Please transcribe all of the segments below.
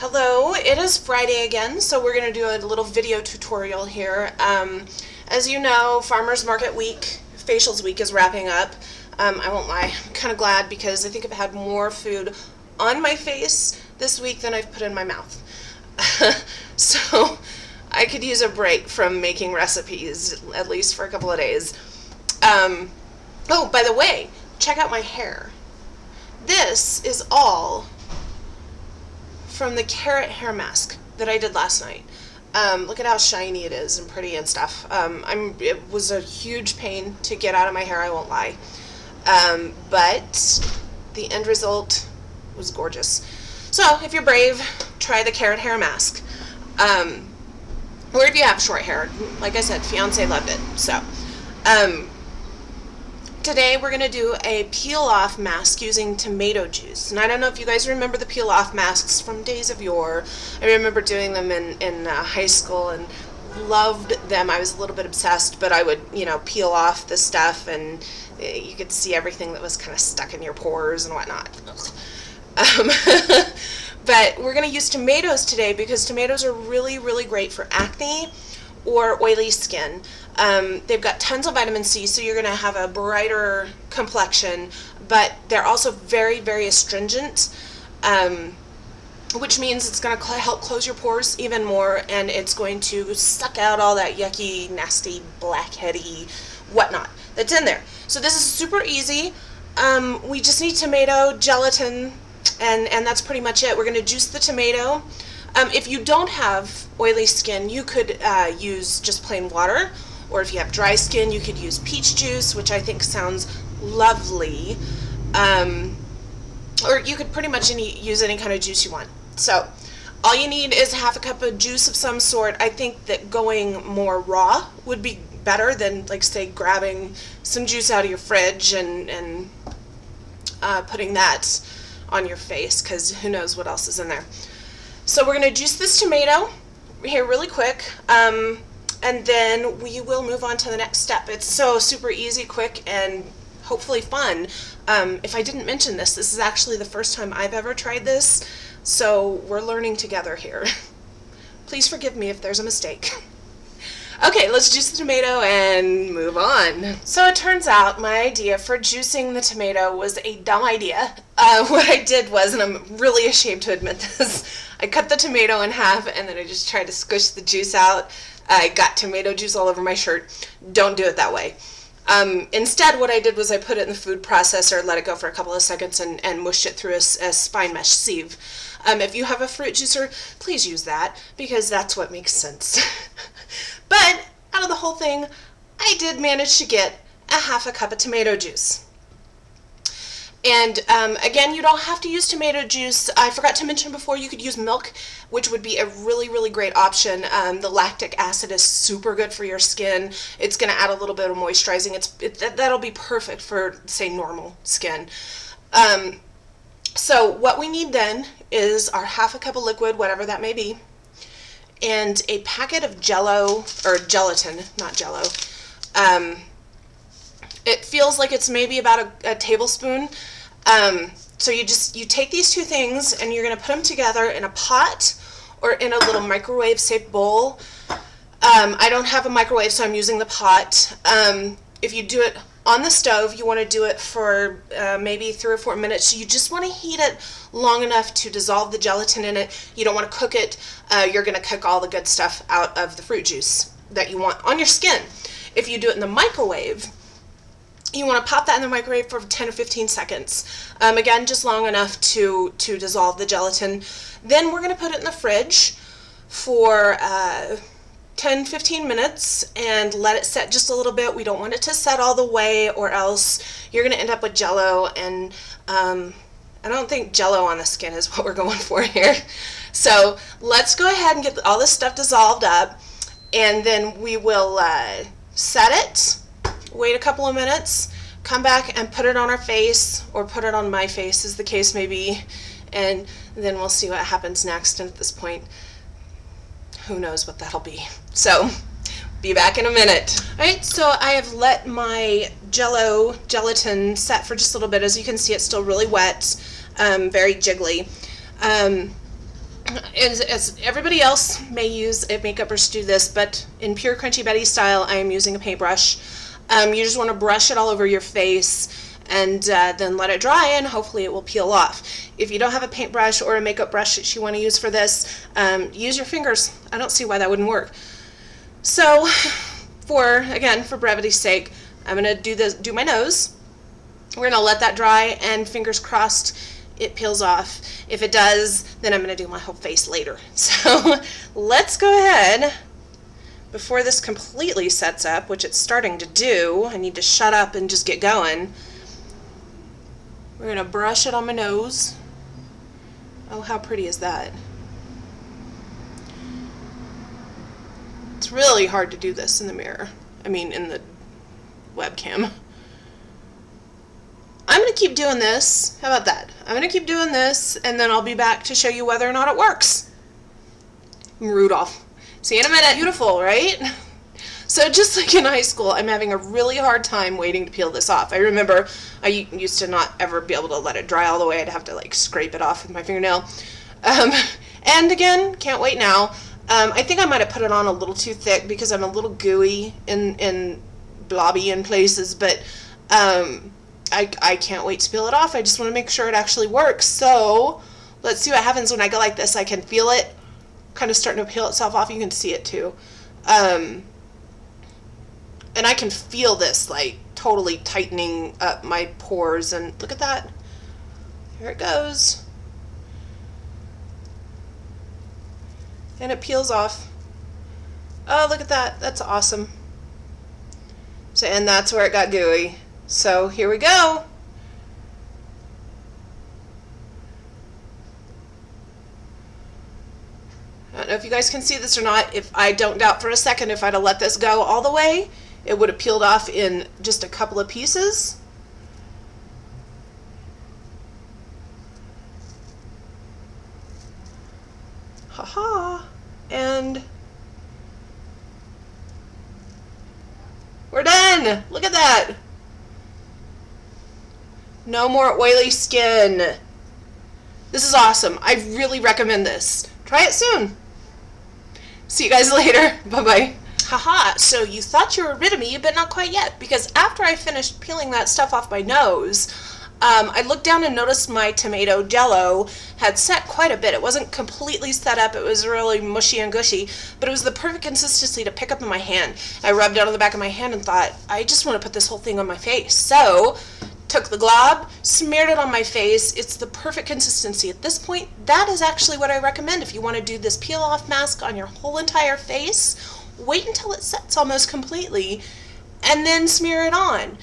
Hello, it is Friday again, so we're going to do a little video tutorial here. As you know, Farmers Market Week, Facials Week is wrapping up. I won't lie, I'm kind of glad because I think I've had more food on my face this week than I've put in my mouth. So I could use a break from making recipes, at least for a couple of days. Oh, by the way, check out my hair. This is all from the carrot hair mask that I did last night. Look at how shiny it is and pretty and stuff. It was a huge pain to get out of my hair, I won't lie. But the end result was gorgeous. So if you're brave, try the carrot hair mask. Or if you have short hair, like I said, fiance loved it. So today we're going to do a peel-off mask using tomato juice. And I don't know if you guys remember the peel-off masks from days of yore. I remember doing them in high school and loved them. I was a little bit obsessed, but I would, peel off the stuff and you could see everything that was kind of stuck in your pores and whatnot. But we're going to use tomatoes today because tomatoes are really, really great for acne or oily skin. They've got tons of vitamin C, so you're going to have a brighter complexion, but they're also very, very astringent, which means it's going to help close your pores even more, and it's going to suck out all that yucky, nasty, blackheady whatnot that's in there. So this is super easy. We just need tomato, gelatin, and that's pretty much it. We're going to juice the tomato. If you don't have oily skin, you could use just plain water, or if you have dry skin, you could use peach juice, which I think sounds lovely. Or you could pretty much use any kind of juice you want. So all you need is half a cup of juice of some sort. I think that going more raw would be better than, like, say, grabbing some juice out of your fridge and putting that on your face, because who knows what else is in there. So we're going to juice this tomato here really quick, and then we will move on to the next step. It's so super easy, quick, and hopefully fun. If I didn't mention this, this is actually the first time I've ever tried this, so we're learning together here. Please forgive me if there's a mistake. Okay, let's juice the tomato and move on. So it turns out my idea for juicing the tomato was a dumb idea. What I did was, and I'm really ashamed to admit this, I cut the tomato in half and then I just tried to squish the juice out. I got tomato juice all over my shirt. Don't do it that way. Instead, what I did was I put it in the food processor, let it go for a couple of seconds, and mushed it through a spine mesh sieve. If you have a fruit juicer, please use that, because that's what makes sense. But out of the whole thing, I did manage to get a half a cup of tomato juice. And again, you don't have to use tomato juice. I forgot to mention before, you could use milk, which would be a really, really great option. The lactic acid is super good for your skin. It's going to add a little bit of moisturizing. That'll be perfect for, say, normal skin. So what we need then is our half a cup of liquid, whatever that may be, and a packet of Jello, or gelatin, not Jello. It feels like it's maybe about a tablespoon. So you take these two things and you're going to put them together in a pot or in a little microwave safe bowl. I don't have a microwave, so I'm using the pot. If you do it on the stove, you want to do it for maybe 3 or 4 minutes. You just want to heat it long enough to dissolve the gelatin in it. You don't want to cook it. You're going to cook all the good stuff out of the fruit juice that you want on your skin. If you do it in the microwave, you want to pop that in the microwave for 10 or 15 seconds. Again, just long enough to dissolve the gelatin. Then we're going to put it in the fridge for 10-15 minutes and let it set just a little bit. We don't want it to set all the way, or else you're going to end up with Jello, and I don't think Jello on the skin is what we're going for here. So let's go ahead and get all this stuff dissolved up, and then we will set it, wait a couple of minutes, come back and put it on our face, or put it on my face as the case may be, and then we'll see what happens next. And at this point, who knows what that'll be. So be back in a minute. Alright, so I have let my gelatin set for just a little bit. As you can see, it's still really wet, very jiggly. as everybody else may use a makeup brush to do this, but in pure Crunchy Betty style, I am using a paintbrush. You just want to brush it all over your face and then let it dry, and hopefully it will peel off. If you don't have a paintbrush or a makeup brush that you want to use for this, use your fingers. I don't see why that wouldn't work. So, again, for brevity's sake, I'm going to do my nose. We're going to let that dry, and fingers crossed it peels off. If it does, then I'm going to do my whole face later. So let's go ahead. Before this completely sets up, which it's starting to do, I need to shut up and just get going. We're going to brush it on my nose. Oh, how pretty is that? It's really hard to do this in the mirror. I mean, in the webcam. I'm going to keep doing this. How about that? I'm going to keep doing this, and then I'll be back to show you whether or not it works. I'm Rudolph. See you in a minute. Beautiful, right? So just like in high school, I'm having a really hard time waiting to peel this off. I remember I used to not ever be able to let it dry all the way. I'd have to like scrape it off with my fingernail. And again, can't wait now. I think I might have put it on a little too thick because I'm a little gooey in blobby in places, but I can't wait to peel it off. I just want to make sure it actually works. So let's see what happens when I go like this. I can feel it kind of starting to peel itself off. You can see it too. And I can feel this like totally tightening up my pores, and look at that. Here it goes. And it peels off. Oh, look at that. That's awesome. So, and that's where it got gooey. So here we go. I don't know if you guys can see this or not. If I don't doubt for a second if I'd have let this go all the way, it would have peeled off in just a couple of pieces. Haha. And we're done. Look at that. No more oily skin. This is awesome. I really recommend this. Try it soon. See you guys later. Bye-bye. Haha, so you thought you were rid of me, but not quite yet, because after I finished peeling that stuff off my nose, I looked down and noticed my tomato jello had set quite a bit. It wasn't completely set up, it was really mushy and gushy, but it was the perfect consistency to pick up in my hand. I rubbed it on the back of my hand and thought, I just want to put this whole thing on my face. So, took the glob, smeared it on my face. It's the perfect consistency. At this point, that is actually what I recommend if you want to do this peel-off mask on your whole entire face. Wait until it sets almost completely, and then smear it on.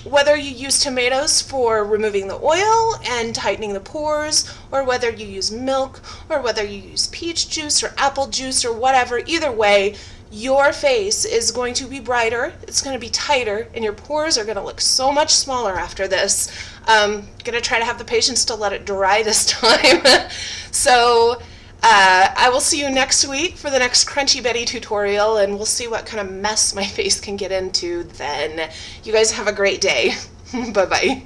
Whether you use tomatoes for removing the oil and tightening the pores, or whether you use milk, or whether you use peach juice or apple juice or whatever, either way, your face is going to be brighter, it's going to be tighter, and your pores are going to look so much smaller after this. I'm going to try to have the patience to let it dry this time. So I will see you next week for the next Crunchy Betty tutorial, and we'll see what kind of mess my face can get into then. You guys have a great day. Bye-bye.